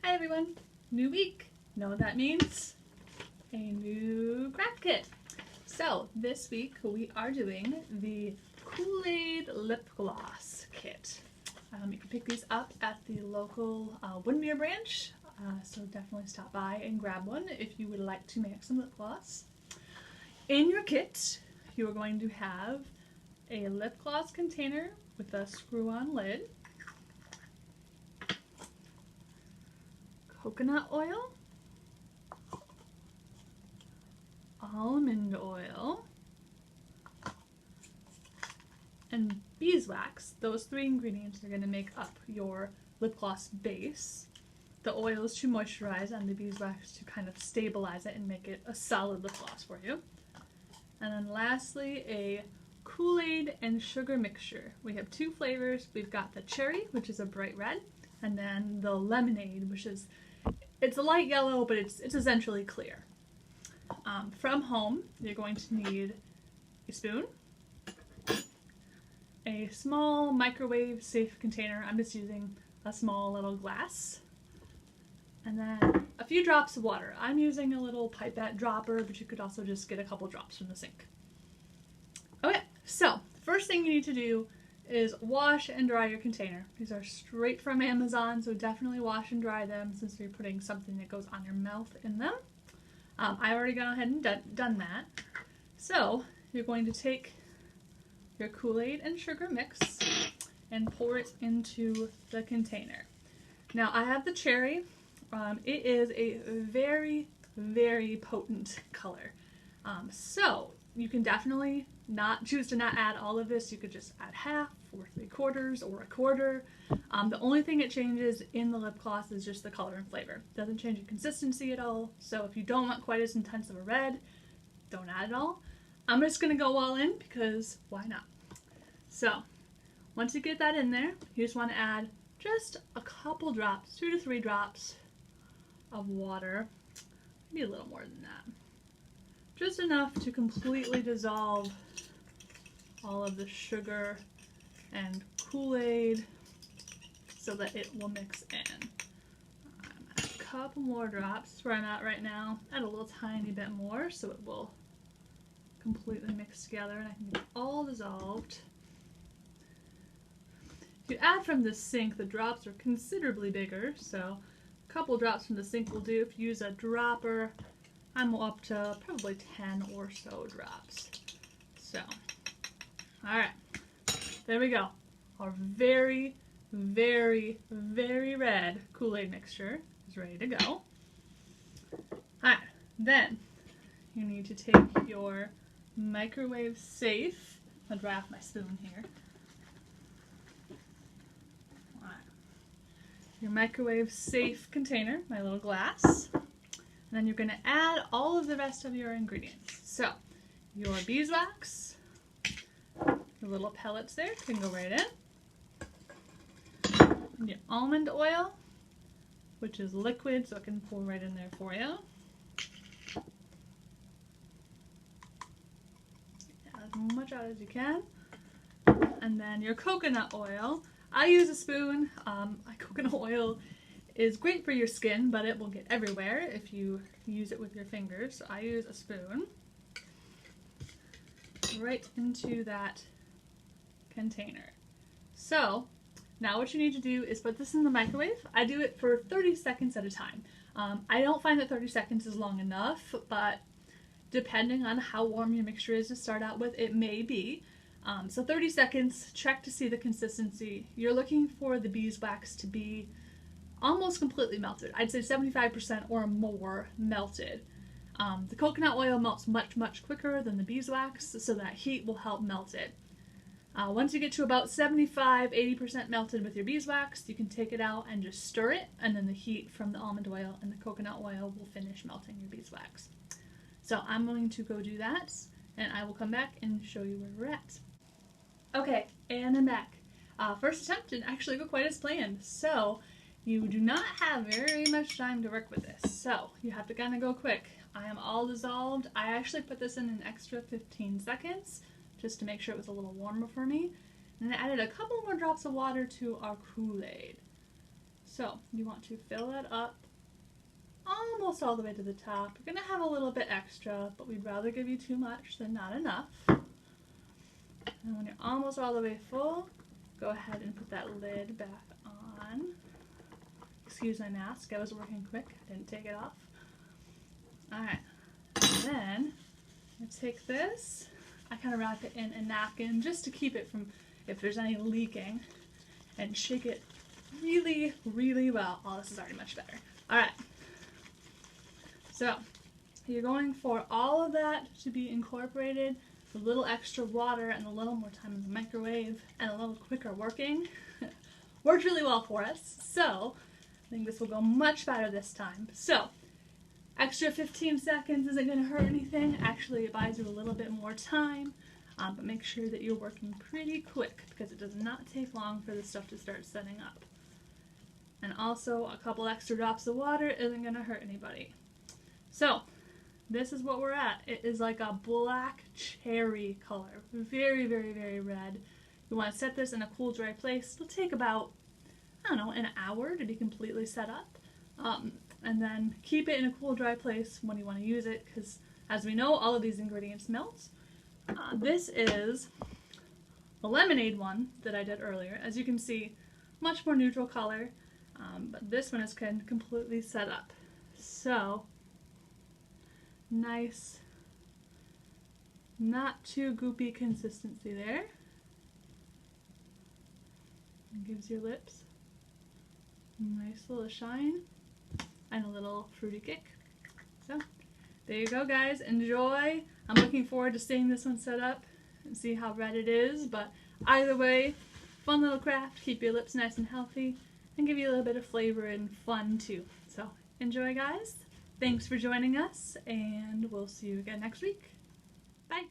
Hi everyone! New week! Know what that means? A new craft kit! So this week we are doing the Kool-Aid Lip Gloss kit. You can pick these up at the local Woodmere branch, so definitely stop by and grab one if you would like to make some lip gloss. In your kit you are going to have a lip gloss container with a screw-on lid, coconut oil, almond oil, and beeswax. Those three ingredients are going to make up your lip gloss base. The oil is to moisturize and the beeswax to kind of stabilize it and make it a solid lip gloss for you. And then lastly, a Kool-Aid and sugar mixture. We have two flavors. We've got the cherry, which is a bright red, and then the lemonade, which is it's a light yellow, but it's essentially clear. From home, you're going to need a spoon, a small microwave safe container. I'm just using a small little glass, and then a few drops of water. I'm using a little pipette dropper, but you could also just get a couple drops from the sink. Okay, so the first thing you need to do is wash and dry your container. These are straight from Amazon, so definitely wash and dry them since you're putting something that goes on your mouth in them. I already gone ahead and done that. So you're going to take your Kool-Aid and sugar mix and pour it into the container. Now I have the cherry. It is a very, very potent color. So you can definitely choose to not add all of this. You could just add half or 3/4 or a quarter. The only thing it changes in the lip gloss is just the color and flavor. It doesn't change the consistency at all. So if you don't want quite as intense of a red, don't add it all. I'm just going to go all in because why not? So once you get that in there, you just want to add just a couple drops, 2 to 3 drops of water, maybe a little more than that. Just enough to completely dissolve all of the sugar and Kool-Aid so that it will mix in. Add a couple more drops. That's where I'm at right now. Add a little tiny bit more so it will completely mix together and I can get it all dissolved. If you add from the sink, the drops are considerably bigger, so a couple drops from the sink will do. If you use a dropper, I'm up to probably 10 or so drops. So, alright, there we go. Our very, very, very red Kool-Aid mixture is ready to go. Alright, then you need to take your microwave safe, I'll dry off my spoon here. Your microwave safe container, my little glass. And then you're going to add all of the rest of your ingredients. So, your beeswax, the little pellets there can go right in. And your almond oil, which is liquid, so it can pour right in there for you. Add as much out as you can. And then your coconut oil. I use a spoon. Coconut oil is great for your skin, but it will get everywhere if you use it with your fingers. So I use a spoon right into that container. So now what you need to do is put this in the microwave. I do it for 30 seconds at a time. I don't find that 30 seconds is long enough, but depending on how warm your mixture is to start out with, it may be. So 30 seconds, check to see the consistency. You're looking for the beeswax to be almost completely melted. I'd say 75% or more melted. The coconut oil melts much, much quicker than the beeswax, so that heat will help melt it. Once you get to about 75-80% melted with your beeswax, you can take it out and just stir it, and then the heat from the almond oil and the coconut oil will finish melting your beeswax. So I'm going to go do that, and I will come back and show you where we're at. Okay, and I'm back. First attempt didn't actually go quite as planned, so you do not have very much time to work with this, so you have to kind of go quick. I am all dissolved. I actually put this in an extra 15 seconds just to make sure it was a little warmer for me, and then I added a couple more drops of water to our Kool-Aid. So you want to fill it up almost all the way to the top. You're going to have a little bit extra, but we'd rather give you too much than not enough. And when you're almost all the way full, go ahead and put that lid back on. Excuse my mask, I was working quick, I didn't take it off. Alright, then I take this, I kind of wrap it in a napkin just to keep it from, if there's any leaking, and shake it really, really well. Oh, this is already much better. Alright, so you're going for all of that to be incorporated, a little extra water and a little more time in the microwave and a little quicker working. Worked really well for us, so I think this will go much better this time. So, extra 15 seconds isn't going to hurt anything. Actually, it buys you a little bit more time, but make sure that you're working pretty quick because it does not take long for this stuff to start setting up. And also, a couple extra drops of water isn't going to hurt anybody. So, this is what we're at. It is like a black cherry color. Very, very, very red. You want to set this in a cool, dry place. It'll take about, I don't know, an hour to be completely set up. And then keep it in a cool, dry place when you want to use it, because as we know, all of these ingredients melt. This is the lemonade one that I did earlier. As you can see, much more neutral color, but this one is completely set up. So, nice, not too goopy consistency there. It gives your lips a nice little shine and a little fruity kick. So, there you go, guys. Enjoy. I'm looking forward to seeing this one set up and see how red it is, but either way, fun little craft. Keep your lips nice and healthy and give you a little bit of flavor and fun too. So, enjoy, guys. Thanks for joining us, and we'll see you again next week. Bye.